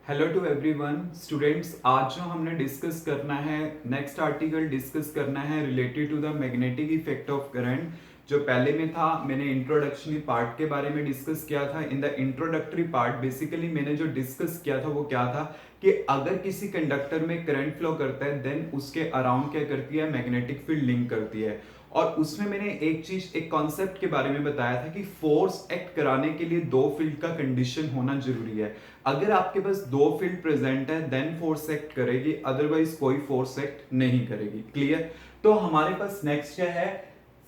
Hello to everyone students, आज जो हमने डिस्कस करना है, नेक्स्ट आर्टिकल डिस्कस करना है related to the magnetic effect of current. जो पहले में था, मैंने इंट्रोडक्शनरी पार्ट के बारे में डिस्कस किया था। In the introductory part basically मैंने जो डिस्कस किया था वो क्या था कि अगर किसी कंडक्टर में करंट फ्लो करता है देन उसके अराउंड क्या करती है, मैग्नेटिक फील्ड लिंक करती है। और उसमें मैंने एक कॉन्सेप्ट के बारे में बताया था कि फोर्स एक्ट कराने के लिए दो फील्ड का कंडीशन होना जरूरी है। अगर आपके पास दो फील्ड प्रेजेंट है देन फोर्स एक्ट करेगी, अदरवाइज कोई फोर्स एक्ट नहीं करेगी। क्लियर? तो हमारे पास नेक्स्ट क्या है,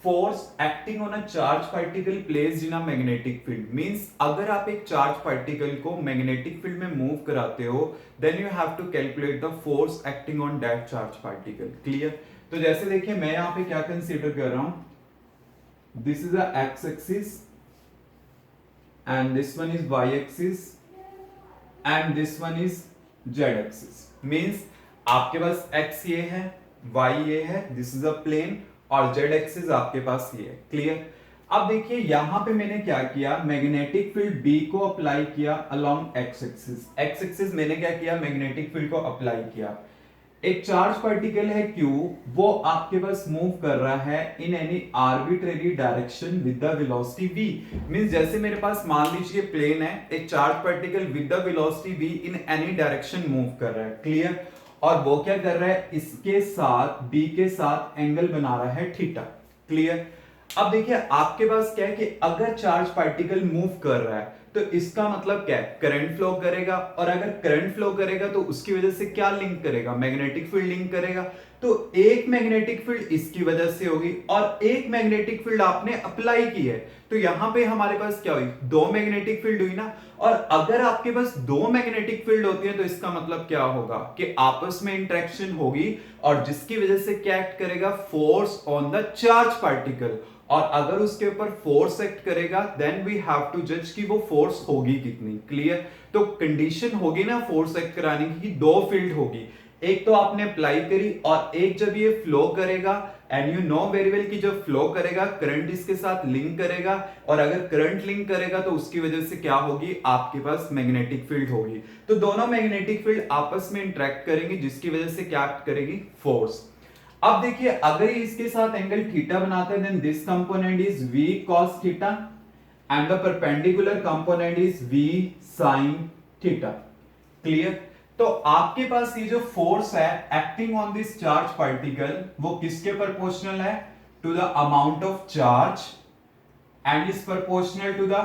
force acting on a charge particle placed in a magnetic field. Means अगर आप एक चार्ज पार्टिकल को मैग्नेटिक फील्ड में मूव कराते हो then you have to calculate the force acting on that charge particle. Clear? तो जैसे देखिए मैं यहां पे क्या कंसीडर कर रहा हूं, this is a X axis and this one is Y axis and this one is Z axis. Means आपके पास x ये है, y ये है, दिस इज अ प्लेन, और z एक्सिस आपके पास ये है। क्लियर? अब देखिए यहां पे मैंने क्या किया, मैग्नेटिक फील्ड B को अप्लाई किया along x axis. x axis मैंने क्या किया, मैग्नेटिक फील्ड को अप्लाई किया। एक चार्ज पार्टिकल है Q, वो आपके पास मूव कर रहा है in any arbitrary direction with the velocity v। Means जैसे मेरे पास मान लीजिए प्लेन है, एक charge particle with the velocity v in any direction move कर रहा है। क्लियर? और वो क्या कर रहा है, इसके साथ b के साथ एंगल बना रहा है थीटा। क्लियर? अब देखिए आपके पास क्या है कि अगर चार्ज पार्टिकल मूव कर रहा है तो इसका मतलब क्या है, करंट फ्लो करेगा, और अगर करंट फ्लो करेगा तो उसकी वजह से क्या लिंक करेगा, मैग्नेटिक फील्ड लिंक करेगा। तो एक मैग्नेटिक फील्ड इसकी वजह से होगी और एक मैग्नेटिक फील्ड आपने अप्लाई की है, तो यहां पे हमारे पास क्या हुई, दो मैग्नेटिक फील्ड हुई ना। और अगर आपके पास दो मैग्नेटिक फील्ड होती है तो इसका मतलब क्या होगा कि आपस में इंटरेक्शन होगी और जिसकी वजह से क्या एक्ट करेगा, force on the charge particle. और अगर उसके ऊपर फोर्स एक्ट करेगा देन वी हैव टू जज कि वो फोर्स होगी कितनी। क्लियर? तो कंडीशन होगी ना फोर्स एक्ट कराने की, दो फील्ड होगी, एक तो आपने अप्लाई करी और एक जब ये फ्लो करेगा, and you know very well कि जब फ्लो करेगा करंट इसके साथ लिंक करेगा, और अगर करंट लिंक करेगा तो उसकी वजह से क्या होगी, आपके पास मैग्नेटिक फील्ड होगी। तो दोनों मैग्नेटिक फील्ड आपस में इंटरेक्ट करेंगे जिसकी वजह से क्या एक्ट करेगी, फोर्स। अब देखिए अगर ये इसके साथ एंगल थीटा बनाते हैं then this component is v cos theta and the perpendicular component is v sin theta. Clear? तो आपके पास ये जो फोर्स है acting on this charge particle वो किसके प्रोपोर्शनल है, to the amount of charge, and is proportional to the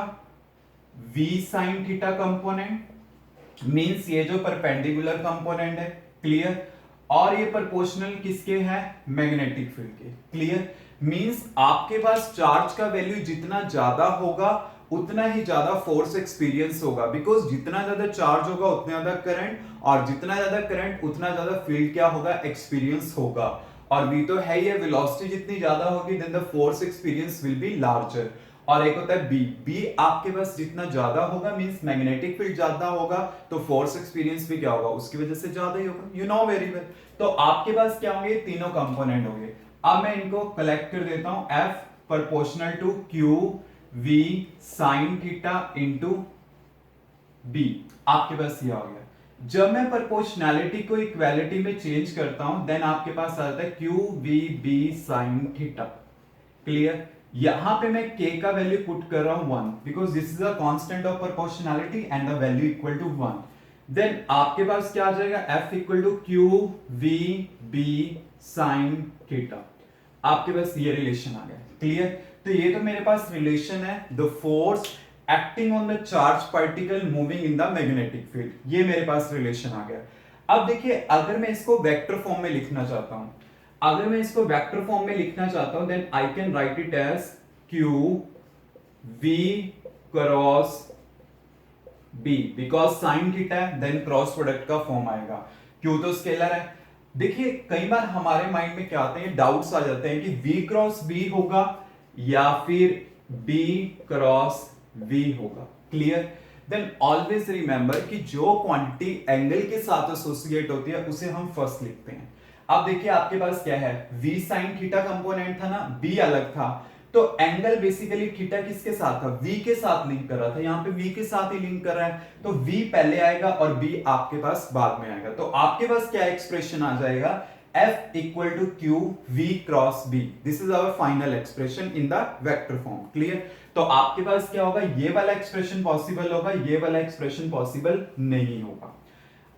v sin theta component. Means ये जो परपेंडिकुलर कंपोनेंट है। क्लियर? और ये प्रोपोर्शनल किसके हैं, मैग्नेटिक फील्ड के। क्लियर? मींस आपके पास चार्ज का वैल्यू जितना ज्यादा होगा उतना ही ज्यादा फोर्स एक्सपीरियंस होगा, बिकॉज जितना ज्यादा चार्ज होगा उतना ज्यादा करंट, और जितना ज्यादा करंट उतना ज्यादा फील्ड क्या होगा, एक्सपीरियंस होगा। और v तो है ही है, वेलोसिटी जितनी ज्यादा होगी then the force experience will be larger. और एक होता है b आपके पास जितना ज्यादा होगा मींस मैग्नेटिक फील्ड ज्यादा होगा तो फोर्स एक्सपीरियंस भी क्या होगा, उसकी वजह से ज्यादा ही होगा। You know very well. तो आपके पास क्या होंगे, तीनों कंपोनेंट होंगे। अब मैं इनको कलेक्ट कर देता हूं, f proportional to q v sin theta into b। आपके पास ये आ गया। जब मैं प्रोपोर्शनैलिटी को इक्वालिटी में चेंज करता हूं देन आपके पास आ जाता है q v b sin theta. Clear? यहां पे मैं k का वैल्यू पुट कर रहा हूं 1 because this is a constant of proportionality and the value equal to 1। देन आपके पास क्या आ जाएगा, f equal to q v b sin theta. आपके पास ये रिलेशन आ गया। क्लियर? तो ये तो मेरे पास रिलेशन है, the force acting on the charge particle moving in the magnetic field, ये मेरे पास रिलेशन आ गया। अब देखिए अगर मैं इसको वेक्टर फॉर्म में लिखना चाहता हूं, अगर मैं इसको वेक्टर फॉर्म में लिखना चाहता हूं then I can write it as q v cross b, because sine theta है देन क्रॉस प्रोडक्ट का फॉर्म आएगा। q तो स्केलर है। देखिए कई बार हमारे माइंड में क्या आते हैं, डाउट्स आ जाते हैं कि v क्रॉस b होगा या फिर b क्रॉस v होगा। क्लियर? देन ऑलवेज रिमेंबर कि जो क्वांटिटी एंगल के साथ एसोसिएट होती है उसे हम फर्स्ट लिखते हैं। अब देखिए आपके पास क्या है, v sin थीटा कंपोनेंट था ना, b अलग था, तो एंगल बेसिकली थीटा किसके साथ था, v के साथ लिंक कर रहा था, यहाँ पे v के साथ ही लिंक कर रहा है, तो v पहले आएगा और b आपके पास बाद में आएगा। तो आपके पास क्या एक्सप्रेशन आ जाएगा, F equal to Q V cross B. This is our final expression in the vector form. Clear? तो आपके पास क्या होगा, ये वाला एक्सप्रेशन पॉसिबल होगा, ये वाला एक्सप्रेशन पॉसिबल नहीं होगा।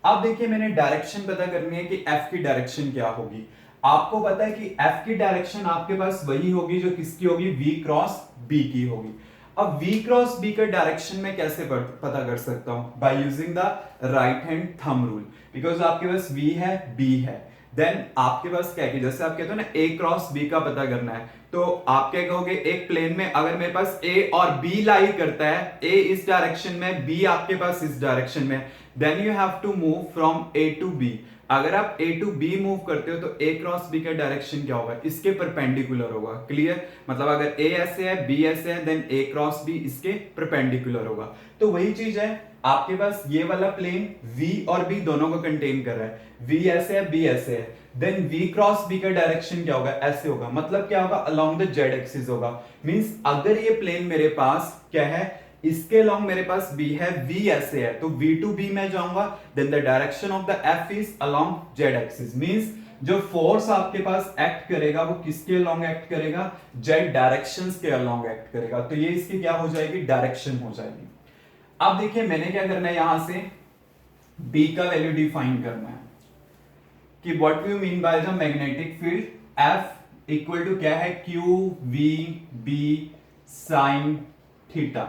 अब देखिए मैंने डायरेक्शन पता करनी है कि F की डायरेक्शन क्या होगी। आपको पता है कि F की डायरेक्शन आपके पास वही होगी जो किसकी होगी, V क्रॉस B की होगी। अब V क्रॉस B का डायरेक्शन में कैसे पता कर सकता हूं, by using the right hand thumb rule, because आपके पास V है B है, देन आपके पास क्या है, जैसे आप कहते हो ना A क्रॉस B का पता करना है, तो आप क्या कहोगे, एक प्लेन में अगर मेरे पास A और B लाई करता है, A इस डायरेक्शन में, B आपके पास इस डायरेक्शन में, then you have to move from A to B। अगर आप A टू B मूव करते हो तो A क्रॉस B का डायरेक्शन क्या होगा, इसके परपेंडिकुलर होगा। क्लियर, मतलब अगर A ऐसे है B ऐसे है, देन A क्रॉस B इसके परपेंडिकुलर होगा। तो वही चीज है, आपके पास ये वाला प्लेन V और B दोनों को कंटेन कर रहा है, V ऐसे है B ऐसे है, देन V क्रॉस B का डायरेक्शन क्या होगा, ऐसे होगा, मतलब क्या होगा, अलोंग द जेड एक्सिस होगा। मींस अगर ये प्लेन मेरे पास क्या है, इसके अलोंग मेरे पास B है, V ऐसे है, तो V टू B मैं जाऊंगा, then the direction of the F is along Z axis. Means जो फोर्स आपके पास एक्ट करेगा वो किसके अलोंग एक्ट करेगा, जेड डायरेक्शंस के अलोंग एक्ट करेगा। तो ये इसकी क्या हो जाएगी, डायरेक्शन हो जाएगी। अब देखिए मैंने क्या करना है, यहां से B का वैल्यू डिफाइन करना है कि what you mean by the magnetic field, F equal to क्या है, Q V B sine theta.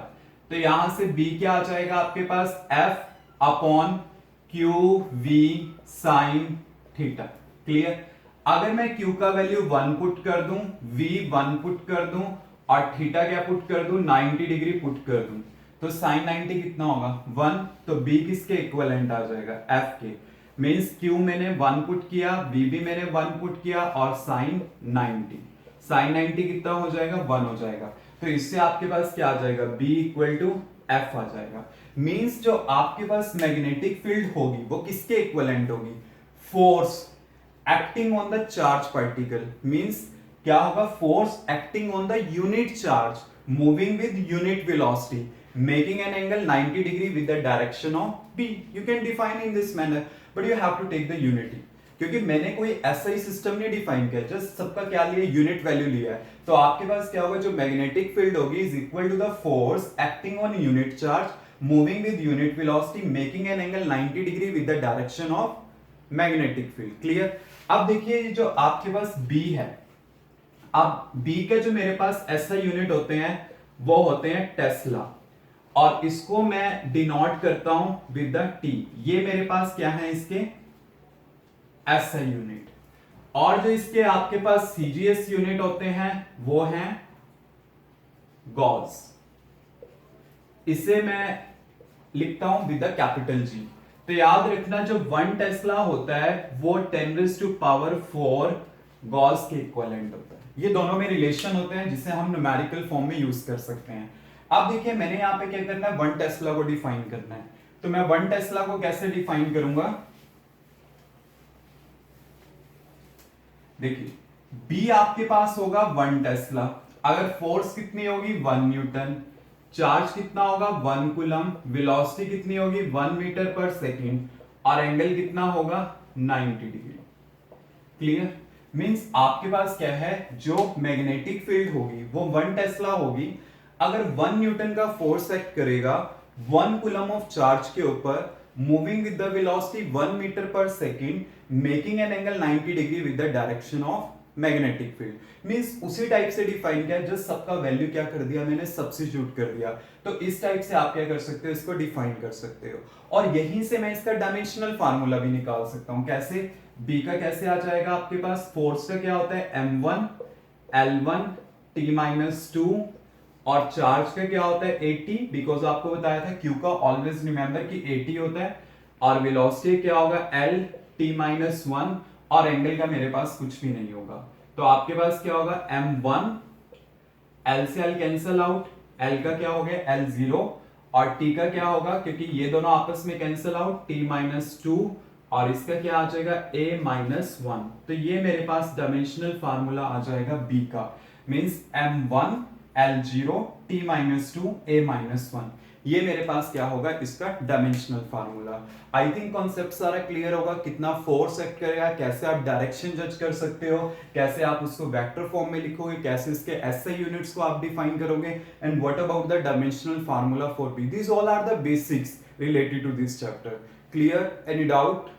तो यहां से B क्या आ जाएगा आपके पास, F upon Q V sine theta. Clear, अगर मैं Q का वैल्यू 1 पुट कर दूं, V 1 पुट कर दूं और थीटा क्या पुट कर दूं, 90 डिग्री पुट कर दूं, तो साइन 90 कितना होगा, 1, तो B किसके इक्विवेलेंट आ जाएगा, F के। मींस Q मैंने 1 पुट किया, V भी मैंने 1 पुट किया और साइन 90, साइन 90 कितना हो जाएगा, 1 हो जाएगा। तो इससे आपके पास क्या आ जाएगा, B इक्वल टू F आ जाएगा। मींस जो आपके पास मैग्नेटिक फील्ड होगी वो किसके इक्विवेलेंट होगी, force acting on the charge particle. Means क्या होगा, force acting on the unit charge moving with unit velocity making an angle 90 degree with the direction of B. You can define in this manner, but you have to take the unity. क्योंकि मैंने कोई ऐसा ही system नहीं define किया, just सबका क्या लिया, unit value लिया है। तो आपके पास क्या होगा, जो मैग्नेटिक फील्ड होगी is equal to the force acting on unit charge moving with unit velocity making an angle 90 degree with the direction of magnetic field. Clear, अब देखिए जो आपके पास B है, अब B के जो मेरे पास SI यूनिट होते हैं वो होते हैं टेस्ला, और इसको मैं डिनोट करता हूं विद द T। ये मेरे पास क्या है, इसके SI यूनिट, और जो इसके आपके पास CGS यूनिट होते हैं वो हैं गॉस। इसे मैं लिखता हूं विद द कैपिटल G। तो याद रखना जो 1 टेस्ला होता है वो 10⁴ गॉस के इक्विवेलेंट होता है। ये दोनों में रिलेशन होते हैं जिसे हम न्यूमेरिकल फॉर्म में यूज कर सकते हैं। अब देखिए मैंने यहां पे क्या करना है, 1 टेस्ला को डिफाइन करना है। तो मैं 1 टेस्ला को कैसे डिफाइन करूंगा, देखिए B आपके पास होगा 1 टेस्ला, अगर फोर्स कितनी होगी 1 न्यूटन, चार्ज कितना होगा 1 कूलम, वेलोसिटी कितनी होगी 1 मीटर पर सेकेंड, और एंगल कितना होगा 90 डिग्री। क्लियर, मींस आपके पास क्या है, जो मैग्नेटिक फील्ड होगी वो 1 टेस्ला होगी। अगर 1 न्यूटन का फोर्स एक्ट करेगा 1 कूलम ऑफ चार्ज के ऊपर moving with the velocity 1 metre per second making an angle 90 degree with the direction of magnetic field. Means उसी टाइप से डिफाइन किया, जस्ट सबका वैल्यू क्या कर दिया मैंने, सब्स्टिट्यूट कर दिया। तो इस टाइप से आप क्या कर सकते हो, इसको डिफाइन कर सकते हो, और यहीं से मैं इसका डायमेंशनल फार्मूला भी निकाल सकता हूं। कैसे, B का कैसे आ जाएगा आपके पास, फोर्स का क्या होता है M1 L1 T-2, और चार्ज का क्या होता है 80, बिकॉज आपको बताया था Q का ऑलवेज रिमेंबर कि 80 होता है, और वेलोसिटी क्या होगा L T-1, और एंगल का मेरे पास कुछ भी नहीं होगा। तो आपके पास क्या होगा M1, L से L कैंसल आउट, L का क्या हो गया L0, और T का क्या होगा, क्योंकि ये दोनों आपस में कैंसल आउट, T-2, और इसका क्या आ जाएगा A-1। तो ये मेरे पास डायमेंशनल फार्मूला आ जाएगा B का। Means m1 L0 t minus 2 a minus 1, ये मेरे पास क्या होगा इसका dimensional formula. I think concept सारा क्लियर होगा, कितना फोर्स एक्ट करेगा, कैसे आप डायरेक्शन जज कर सकते हो, कैसे आप उसको वेक्टर फॉर्म में लिखोगे, कैसे इसके एसआई यूनिट्स को आप डिफाइन करोगे, and what about the dimensional formula for P. This all are the basics related to this chapter. Clear? Any doubt?